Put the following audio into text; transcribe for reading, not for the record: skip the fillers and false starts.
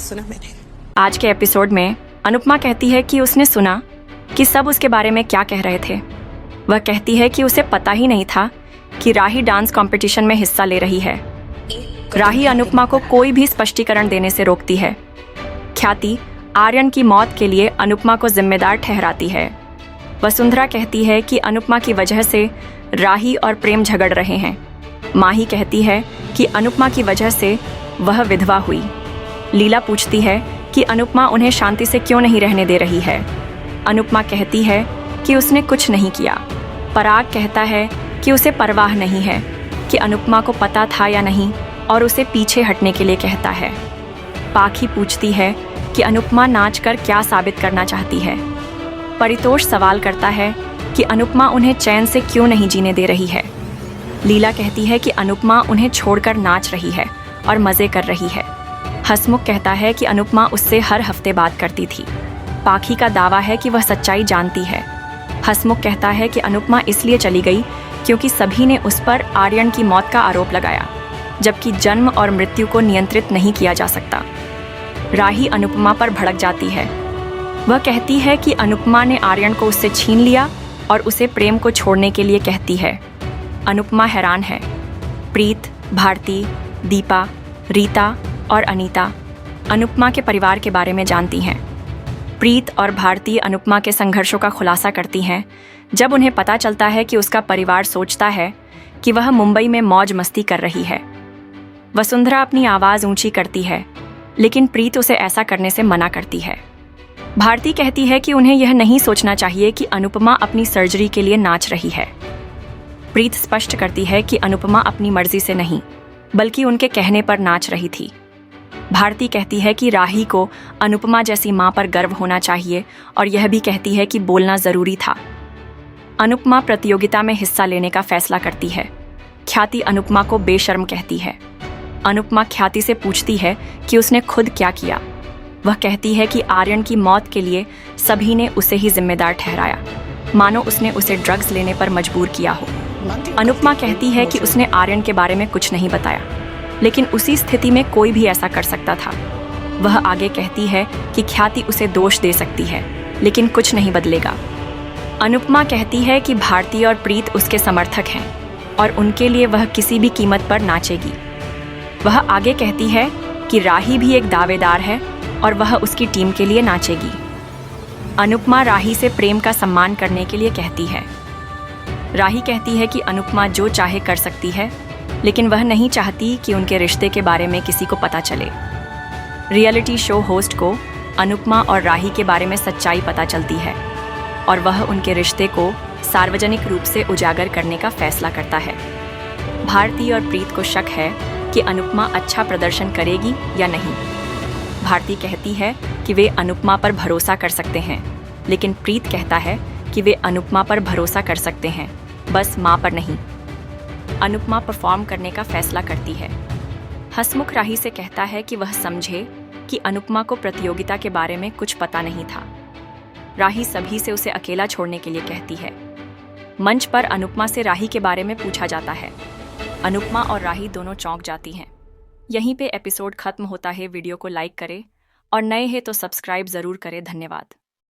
सुना मैंने। आज के एपिसोड में अनुपमा कहती है कि उसने सुना कि सब उसके बारे में क्या कह रहे थे। वह कहती है कि उसे पता ही नहीं था कि राही डांस कंपटीशन में हिस्सा ले रही है। राही अनुपमा को कोई भी स्पष्टीकरण देने से रोकती है। ख्याति आर्यन की मौत के लिए अनुपमा को जिम्मेदार ठहराती है। वसुंधरा कहती है कि अनुपमा की वजह से राही और प्रेम झगड़ रहे हैं। माही कहती है कि अनुपमा की वजह से वह विधवा हुई। लीला पूछती है कि अनुपमा उन्हें शांति से क्यों नहीं रहने दे रही है। अनुपमा कहती है कि उसने कुछ नहीं किया। पराग कहता है कि उसे परवाह नहीं है कि अनुपमा को पता था या नहीं और उसे पीछे हटने के लिए कहता है। पाखी पूछती है कि अनुपमा नाचकर क्या साबित करना चाहती है। परितोष सवाल करता है कि अनुपमा उन्हें चैन से क्यों नहीं जीने दे रही है। लीला कहती है कि अनुपमा उन्हें छोड़कर नाच रही है और मज़े कर रही है। हसमुख कहता है कि अनुपमा उससे हर हफ्ते बात करती थी। पाखी का दावा है कि वह सच्चाई जानती है। हसमुख कहता है कि अनुपमा इसलिए चली गई क्योंकि सभी ने उस पर आर्यन की मौत का आरोप लगाया, जबकि जन्म और मृत्यु को नियंत्रित नहीं किया जा सकता। राही अनुपमा पर भड़क जाती है। वह कहती है कि अनुपमा ने आर्यन को उससे छीन लिया और उसे प्रेम को छोड़ने के लिए कहती है। अनुपमा हैरान है। प्रीत, भारती, दीपा, रीता और अनीता अनुपमा के परिवार के बारे में जानती हैं। प्रीत और भारती अनुपमा के संघर्षों का खुलासा करती हैं जब उन्हें पता चलता है कि उसका परिवार सोचता है कि वह मुंबई में मौज मस्ती कर रही है। वसुंधरा अपनी आवाज़ ऊंची करती है, लेकिन प्रीत उसे ऐसा करने से मना करती है। भारती कहती है कि उन्हें यह नहीं सोचना चाहिए कि अनुपमा अपनी सर्जरी के लिए नाच रही है। प्रीत स्पष्ट करती है कि अनुपमा अपनी मर्जी से नहीं, बल्कि उनके कहने पर नाच रही थी। भारती कहती है कि राही को अनुपमा जैसी मां पर गर्व होना चाहिए और यह भी कहती है कि बोलना जरूरी था। अनुपमा प्रतियोगिता में हिस्सा लेने का फैसला करती है। ख्याति अनुपमा को बेशर्म कहती है। अनुपमा ख्याति से पूछती है कि उसने खुद क्या किया। वह कहती है कि आर्यन की मौत के लिए सभी ने उसे ही जिम्मेदार ठहराया, मानो उसने उसे ड्रग्स लेने पर मजबूर किया हो। अनुपमा कहती है कि उसने आर्यन के बारे में कुछ नहीं बताया, लेकिन उसी स्थिति में कोई भी ऐसा कर सकता था। वह आगे कहती है कि ख्याति उसे दोष दे सकती है, लेकिन कुछ नहीं बदलेगा। अनुपमा कहती है कि भारती और प्रीत उसके समर्थक हैं और उनके लिए वह किसी भी कीमत पर नाचेगी। वह आगे कहती है कि राही भी एक दावेदार है और वह उसकी टीम के लिए नाचेगी। अनुपमा राही से प्रेम का सम्मान करने के लिए कहती है। राही कहती है कि अनुपमा जो चाहे कर सकती है, लेकिन वह नहीं चाहती कि उनके रिश्ते के बारे में किसी को पता चले। रियलिटी शो होस्ट को अनुपमा और राही के बारे में सच्चाई पता चलती है और वह उनके रिश्ते को सार्वजनिक रूप से उजागर करने का फैसला करता है। भारती और प्रीत को शक है कि अनुपमा अच्छा प्रदर्शन करेगी या नहीं। भारती कहती है कि वे अनुपमा पर भरोसा कर सकते हैं, लेकिन प्रीत कहता है कि वे अनुपमा पर भरोसा कर सकते हैं, बस मां पर नहीं। अनुपमा परफॉर्म करने का फैसला करती है। हसमुख राही से कहता है कि वह समझे कि अनुपमा को प्रतियोगिता के बारे में कुछ पता नहीं था। राही सभी से उसे अकेला छोड़ने के लिए कहती है। मंच पर अनुपमा से राही के बारे में पूछा जाता है। अनुपमा और राही दोनों चौंक जाती हैं। यहीं पे एपिसोड खत्म होता है। वीडियो को लाइक करें और नए हैं तो सब्सक्राइब जरूर करें। धन्यवाद।